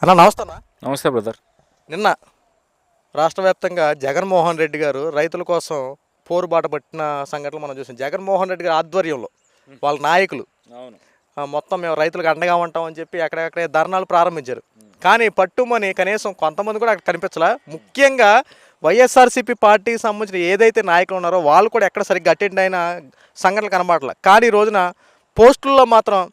అన్న నమస్తే అన్న. నమస్తే బ్రదర్. నిన్న రాష్ట్ర వ్యాప్తంగా జగన్మోహన్ రెడ్డి గారు రైతుల కోసం పోరుబాట పట్టిన సంఘటనలు మనం చూసాం. జగన్మోహన్ రెడ్డి గారి ఆధ్వర్యంలో వాళ్ళ నాయకులు అవును. మొత్తం మేము రైతులకు అండగా ఉంటామని చెప్పి ఎక్కడెక్కడే ధర్నాలు ప్రారంభించారు. కానీ పట్టుమని కనీసం కొంతమంది కూడా అక్కడ కనిపించలా. ముఖ్యంగా వైఎస్ఆర్సీపీ పార్టీకి సంబంధించిన ఏదైతే నాయకులు ఉన్నారో వాళ్ళు కూడా ఎక్కడ సరిగ్గా అటెండ్ అయిన సంఘటనలు కనబడలే. కానీ ఈ రోజున పోస్టుల్లో మాత్రం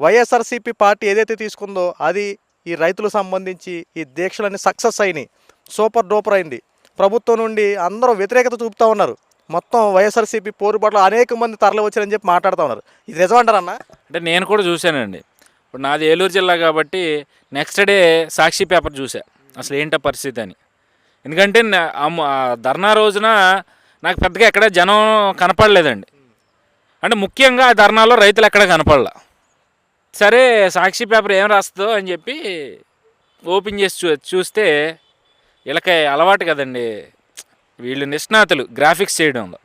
వైఎస్ఆర్సీపీ పార్టీ ఏదైతే తీసుకుందో అది ఈ రైతులకు సంబంధించి ఈ దీక్షలన్నీ సక్సెస్ అయినాయి, సూపర్ డూపర్ అయింది. ప్రభుత్వం నుండి అందరూ వ్యతిరేకత చూపుతూ ఉన్నారు. మొత్తం వైఎస్ఆర్సీపీ పోరుబాటులో అనేక మంది తరలి వచ్చారని చెప్పి మాట్లాడుతూ ఉన్నారు. ఇది నిజమంటారన్న? అంటే నేను కూడా చూశానండి. ఇప్పుడు నాది ఏలూరు జిల్లా కాబట్టి నెక్స్ట్ డే సాక్షి పేపర్ చూసా అసలు ఏంటో పరిస్థితి అని. ఎందుకంటే ధర్నా రోజున నాకు పెద్దగా ఎక్కడ జనం కనపడలేదండి. అంటే ముఖ్యంగా ఆ ధర్నాలో రైతులు ఎక్కడ కనపడలా. సరే సాక్షి పేపర్ ఏం రాస్తుందో అని చెప్పి ఓపెన్ చేసి చూస్తే వీళ్ళకి అలవాటు కదండి, వీళ్ళు నిష్ణాతులు గ్రాఫిక్స్ చేయడంలో.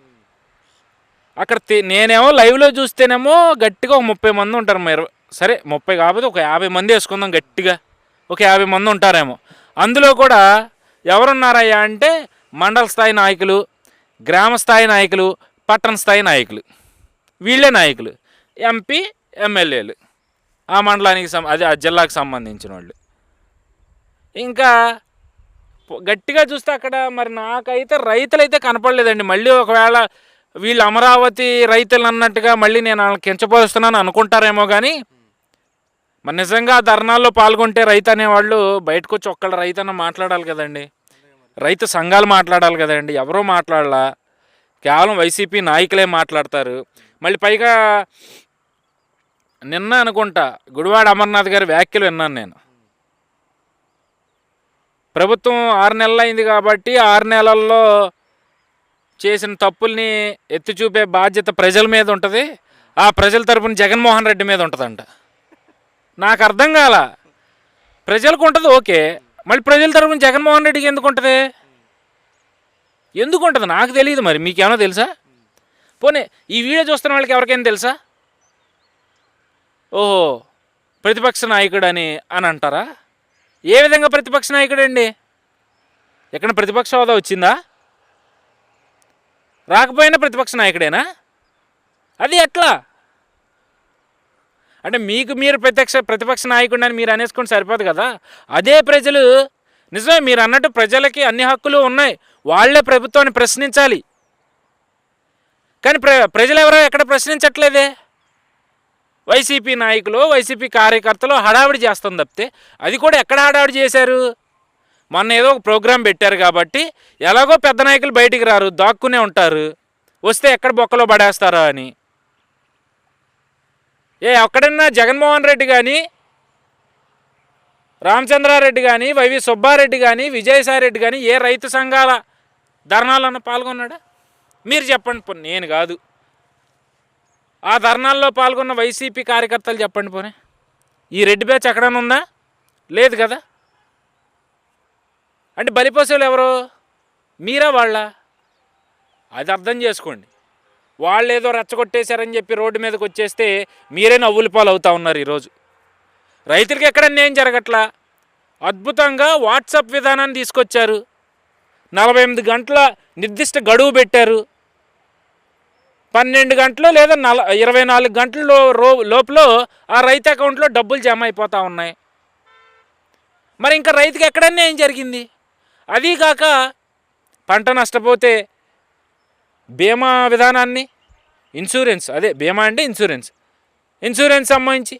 అక్కడ నేనేమో లైవ్లో చూస్తేనేమో గట్టిగా ఒక 30 మంది ఉంటారు. సరే 30 కాకపోతే ఒక 50 మంది వేసుకుందాం, గట్టిగా ఒక 50 మంది ఉంటారేమో. అందులో కూడా ఎవరున్నారయ్యా అంటే మండల స్థాయి నాయకులు, గ్రామ స్థాయి నాయకులు, పట్టణ స్థాయి నాయకులు, వీళ్ళే నాయకులు. ఎంపీ, ఎమ్మెల్యేలు, ఆ మండలానికి అదే ఆ జిల్లాకు సంబంధించిన వాళ్ళు. ఇంకా గట్టిగా చూస్తే అక్కడ మరి నాకైతే రైతులైతే కనపడలేదండి. మళ్ళీ ఒకవేళ వీళ్ళు అమరావతి రైతులు అన్నట్టుగా మళ్ళీ నేను వాళ్ళని కించపరుస్తున్నాను అనుకుంటారేమో. కానీ మరి నిజంగా ధర్నాల్లో పాల్గొంటే రైతు అనేవాళ్ళు బయటకు వచ్చి ఒక్కళ్ళ రైతు అన్న మాట్లాడాలి కదండి, రైతు సంఘాలు మాట్లాడాలి కదండి. ఎవరో మాట్లాడాల, కేవలం వైసీపీ నాయకులే మాట్లాడతారు. మళ్ళీ పైగా నిన్న అనుకుంటా గుడివాడ అమర్నాథ్ గారి వ్యాఖ్యలు విన్నాను నేను. ప్రభుత్వం 6 నెలలు అయింది కాబట్టి 6 నెలల్లో చేసిన తప్పుల్ని ఎత్తి చూపే బాధ్యత ప్రజల మీద ఉంటుంది, ఆ ప్రజల తరపున జగన్మోహన్ రెడ్డి మీద ఉంటుందంట. నాకు అర్థం కాల. ప్రజలకు ఉంటుంది ఓకే, మళ్ళీ ప్రజల తరపున జగన్మోహన్ రెడ్డికి ఎందుకు ఉంటుంది? ఎందుకు ఉంటుంది నాకు తెలియదు. మరి మీకేమైనా తెలుసా? పోనీ ఈ వీడియో చూస్తున్న వాళ్ళకి ఎవరికైనా తెలుసా? ఓహో ప్రతిపక్ష నాయకుడు అని అంటారా? ఏ విధంగా ప్రతిపక్ష నాయకుడు అండి? ఎక్కడ ప్రతిపక్ష హోదా వచ్చిందా? రాకపోయినా ప్రతిపక్ష నాయకుడేనా? అది ఎట్లా? అంటే మీకు మీరు ప్రతిపక్ష నాయకుడు అని మీరు అనేసుకొని సరిపోదు కదా. అదే ప్రజలు నిజమే మీరు అన్నట్టు ప్రజలకి అన్ని హక్కులు ఉన్నాయి, వాళ్లే ప్రభుత్వాన్ని ప్రశ్నించాలి. కానీ ప్రజలు ఎవరో ఎక్కడ ప్రశ్నించట్లేదే. వైసీపీ నాయకులు, వైసీపీ కార్యకర్తలు హడావిడి చేస్తుంది తప్పితే అది కూడా ఎక్కడ హడావిడి చేశారు? మొన్న ఏదో ఒక ప్రోగ్రాం పెట్టారు కాబట్టి ఎలాగో పెద్ద నాయకులు బయటికి రారు, దాక్కునే ఉంటారు, వస్తే ఎక్కడ బొక్కలో పడేస్తారో అని. ఎక్కడన్నా జగన్మోహన్ రెడ్డి కానీ, రామచంద్రారెడ్డి కానీ, వైవి సుబ్బారెడ్డి కానీ, విజయసాయిరెడ్డి కానీ ఏ రైతు సంఘాల ధర్నాలన్నా పాల్గొన్నాడా? మీరు చెప్పండి. నేను కాదు. ఆ ధర్నాల్లో పాల్గొన్న వైసీపీ కార్యకర్తలు చెప్పండి. పోనీ ఈ రెడ్డి బ్యాచ్ ఎక్కడైనా ఉందా? లేదు కదా. అంటే బలిపశువులు ఎవరు? మీరా వాళ్ళ? అది అర్థం చేసుకోండి. వాళ్ళు ఏదో రెచ్చగొట్టేశారని చెప్పి రోడ్డు మీదకి వచ్చేస్తే మీరే నవ్వుల పాలు అవుతా ఉన్నారు ఈరోజు. రైతులకి ఎక్కడ అన్యాయం జరగట్లా. అద్భుతంగా వాట్సాప్ విధానాన్ని తీసుకొచ్చారు. 48 గంటల నిర్దిష్ట గడువు పెట్టారు. 12 గంటలు లేదా 24 గంటల లోపల ఆ రైతు అకౌంట్లో డబ్బులు జమ అయిపోతూ ఉన్నాయి. మరి ఇంకా రైతుకి ఎక్కడన్నా ఏం జరిగింది? అదీ కాక పంట నష్టపోతే బీమా విధానాన్ని, ఇన్సూరెన్స్, అదే బీమా అంటే ఇన్సూరెన్స్ సంబంధించి,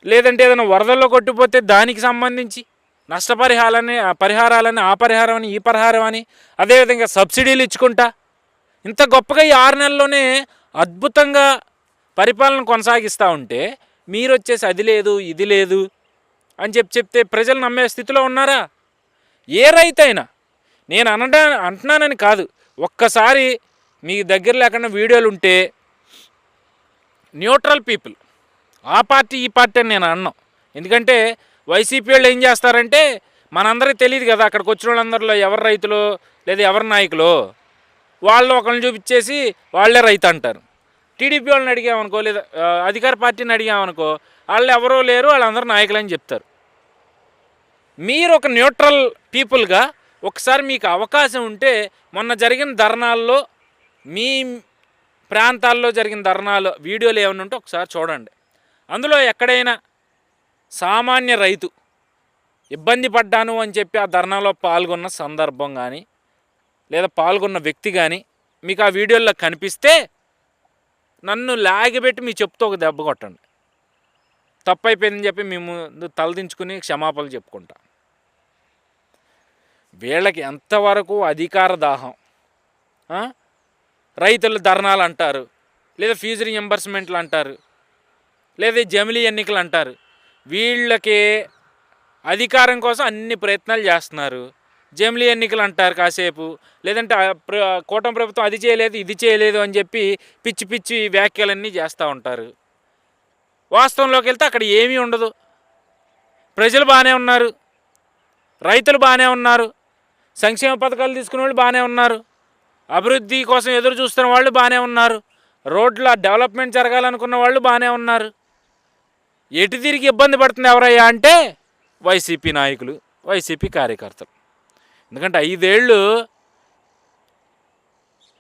లేదంటే ఏదైనా వరదల్లో కొట్టిపోతే దానికి సంబంధించి పరిహారాలని ఆ పరిహారం అని ఈ పరిహారం అని, అదేవిధంగా సబ్సిడీలు ఇచ్చుకుంటా ఇంత గొప్పగా ఈ 6 నెలల్లోనే అద్భుతంగా పరిపాలన కొనసాగిస్తూ ఉంటే మీరు వచ్చేసి అది లేదు ఇది లేదు అని చెప్తే ప్రజలు నమ్మే స్థితిలో ఉన్నారా? ఏ రైతు అయినా, నేను అంటున్నానని కాదు, ఒక్కసారి మీ దగ్గర లేకుండా వీడియోలు ఉంటే న్యూట్రల్ పీపుల్, ఆ పార్టీ ఈ పార్టీ అని నేను అన్నాను. ఎందుకంటే వైసీపీ వాళ్ళు ఏం చేస్తారంటే మనందరికీ తెలియదు కదా, అక్కడికి వచ్చిన వాళ్ళందరిలో ఎవరు రైతులు లేదా ఎవరు నాయకులు, వాళ్ళు ఒకరిని చూపించేసి వాళ్ళే రైతు అంటారు. టీడీపీ వాళ్ళని అడిగామనుకో, లేదా అధికార పార్టీని అడిగామనుకో, వాళ్ళు ఎవరో లేరు, వాళ్ళందరూ నాయకులని చెప్తారు. మీరు ఒక న్యూట్రల్ పీపుల్గా ఒకసారి మీకు అవకాశం ఉంటే మొన్న జరిగిన ధర్నాల్లో మీ ప్రాంతాల్లో జరిగిన ధర్నాలు వీడియోలు ఏమైనా ఉంటే ఒకసారి చూడండి. అందులో ఎక్కడైనా సామాన్య రైతు ఇబ్బంది పడ్డాను అని చెప్పి ఆ ధర్నాలో పాల్గొన్న సందర్భం కానీ లేదా పాల్గొన్న వ్యక్తి కానీ మీకు ఆ వీడియోలో కనిపిస్తే నన్ను లాగిపెట్టి మీ చెప్తూ ఒక దెబ్బ కొట్టండి. తప్పు అయిపోయిందని చెప్పి మేము తలదించుకుని క్షమాపణలు చెప్పుకుంటా. వీళ్ళకి ఎంతవరకు అధికార దాహం, రైతుల ధర్నాలు అంటారు, లేదా ఫీజు రీయింబర్స్మెంట్లు అంటారు, లేదా జమిలీ ఎన్నికలు అంటారు. వీళ్ళకి అధికారం కోసం అన్ని ప్రయత్నాలు చేస్తున్నారు. జమిలీ ఎన్నికలు అంటారు కాసేపు, లేదంటే కూటమి ప్రభుత్వం అది చేయలేదు ఇది చేయలేదు అని చెప్పి పిచ్చి పిచ్చి వ్యాఖ్యలన్నీ చేస్తూ ఉంటారు. వాస్తవంలోకి వెళ్తే అక్కడ ఏమీ ఉండదు. ప్రజలు బాగానే ఉన్నారు, రైతులు బాగానే ఉన్నారు, సంక్షేమ పథకాలు తీసుకునే వాళ్ళు బాగానే ఉన్నారు, అభివృద్ధి కోసం ఎదురు చూస్తున్న వాళ్ళు బాగానే ఉన్నారు, రోడ్ల డెవలప్మెంట్ జరగాలనుకున్న వాళ్ళు బాగానే ఉన్నారు. ఎటు తిరిగి ఇబ్బంది పడుతుంది ఎవరయ్యా అంటే వైసీపీ నాయకులు, వైసీపీ కార్యకర్తలు. ఎందుకంటే 5 ఏళ్ళు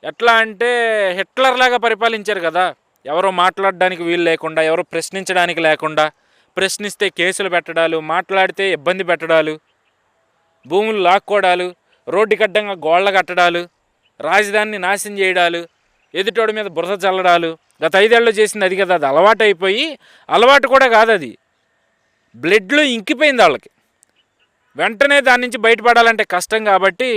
ఎట్లా అంటే హిట్లర్లాగా పరిపాలించారు కదా. ఎవరో మాట్లాడడానికి వీలు లేకుండా, ఎవరో ప్రశ్నించడానికి లేకుండా, ప్రశ్నిస్తే కేసులు పెట్టడాలు, మాట్లాడితే ఇబ్బంది పెట్టడాలు, భూములు లాక్కోవడాలు, రోడ్డుకి అడ్డంగా గోళ్ళ కట్టడాలు, రాజధానిని నాశనం చేయడాలు, ఎదుటోడి మీద బురద చల్లడాలు. గత 5 ఏళ్ళు చేసింది అది కదా. అది అలవాటు అయిపోయి, అలవాటు కూడా కాదు, అది బ్లడ్లో ఇంకిపోయింది వాళ్ళకి. వెంటనే దాని నుంచి బయటపడాలంటే కష్టం కాబట్టి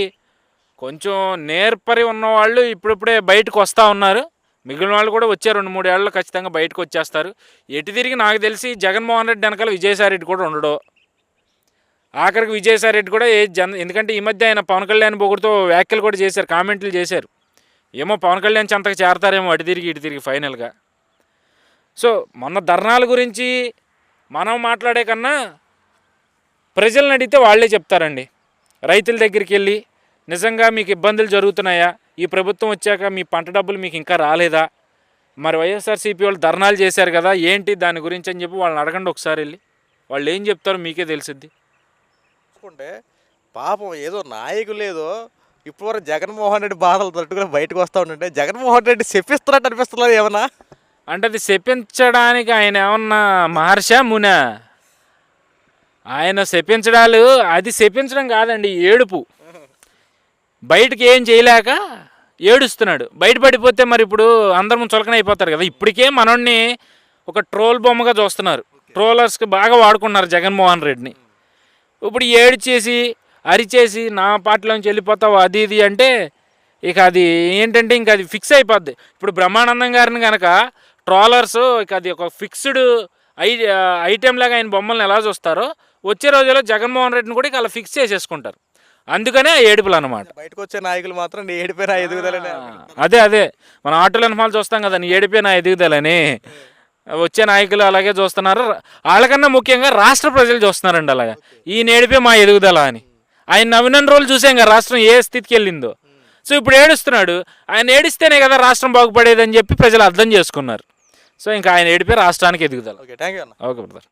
కొంచెం నేర్పరి ఉన్నవాళ్ళు ఇప్పుడిప్పుడే బయటకు వస్తూ ఉన్నారు. మిగిలిన వాళ్ళు కూడా వచ్చే 2-3 ఏళ్ళలో ఖచ్చితంగా బయటకు వచ్చేస్తారు. ఎటు తిరిగి నాకు తెలిసి జగన్మోహన్ రెడ్డి వెనకాల విజయసాయి రెడ్డి కూడా ఉండడు. ఆఖరికి విజయసాయి రెడ్డి కూడా ఎందుకంటే ఈ మధ్య ఆయన పవన్ కళ్యాణ్ పొగుడుతో వ్యాఖ్యలు కూడా చేశారు, కామెంట్లు చేశారు. ఏమో పవన్ కళ్యాణ్ చెంతకు చేరతారేమో అటు తిరిగి ఇటు తిరిగి ఫైనల్గా. సో మొన్న ధర్నాల గురించి మనం మాట్లాడే కన్నా ప్రజలను అడిగితే వాళ్ళే చెప్తారండి. రైతుల దగ్గరికి వెళ్ళి నిజంగా మీకు ఇబ్బందులు జరుగుతున్నాయా, ఈ ప్రభుత్వం వచ్చాక మీ పంట డబ్బులు మీకు ఇంకా రాలేదా, మరి వైఎస్ఆర్సీపీ వాళ్ళు ధర్నాలు చేశారు కదా ఏంటి దాని గురించి అని చెప్పి వాళ్ళని అడగండి ఒకసారి వెళ్ళి. వాళ్ళు ఏం చెప్తారో మీకే తెలిసిద్ది. చూసుకుంటే పాపం ఏదో నాయకులు ఏదో ఇప్పుడు వరకు జగన్మోహన్ రెడ్డి బాధలు తట్టుకుని బయటకు వస్తూ ఉంటుంటే జగన్మోహన్ రెడ్డి చెప్పిస్తున్నట్టు అనిపిస్తున్నారు ఏమన్నా అంటే అది శపించడానికి ఆయన ఏమన్నా మహర్షా మునా? ఆయన శపించడాలు అది శపించడం కాదండి, ఏడుపు. బయటికి ఏం చేయలేక ఏడుస్తున్నాడు. బయటపడిపోతే మరి ఇప్పుడు అందరం చులకన అయిపోతారు కదా. ఇప్పటికే మనోడిని ఒక ట్రోల్ బొమ్మగా చూస్తున్నారు, ట్రోలర్స్కి బాగా వాడుకున్నారు జగన్మోహన్ రెడ్డిని. ఇప్పుడు ఏడ్చేసి అరిచేసి నా పార్టీలోంచి వెళ్ళిపోతావు అది ఇది అంటే ఇక అది ఏంటంటే ఇంక అది ఫిక్స్ అయిపోద్ది. ఇప్పుడు బ్రహ్మానందం గారిని కనుక ట్రోలర్స్ ఇక అది ఒక ఫిక్స్డ్ ఐటెం లాగా ఆయన బొమ్మల్ని ఎలా చూస్తారో వచ్చే రోజుల్లో జగన్మోహన్ రెడ్డిని కూడా ఇక అలా ఫిక్స్ చేసేసుకుంటారు. అందుకనే ఆ ఏడుపులు అన్నమాట. బయటకు వచ్చే నాయకులు మాత్రం నీ ఏడిపోయినా ఎదుగుదలని. అదే మన ఆటోల సినిమాలు చూస్తాం కదా, నీ ఏడిపోయినా ఎదుగుదలని. వచ్చే నాయకులు అలాగే చూస్తున్నారు. వాళ్ళకన్నా ముఖ్యంగా రాష్ట్ర ప్రజలు చూస్తున్నారండి అలాగా, ఈ నేడిపే మా ఎదుగుదల అని. ఆయన నవ్విన రోజులు చూసాం కదా రాష్ట్రం ఏ స్థితికి వెళ్ళిందో. సో ఇప్పుడు ఏడుస్తున్నాడు, ఆయన ఏడిస్తేనే కదా రాష్ట్రం బాగుపడేదని చెప్పి ప్రజలు అర్థం చేసుకున్నారు. సో ఇంకా ఆయన ఏడిపే రాష్ట్రానికి ఎదుగుదల. ఓకే, థ్యాంక్ యూ అన్న. Okay brother.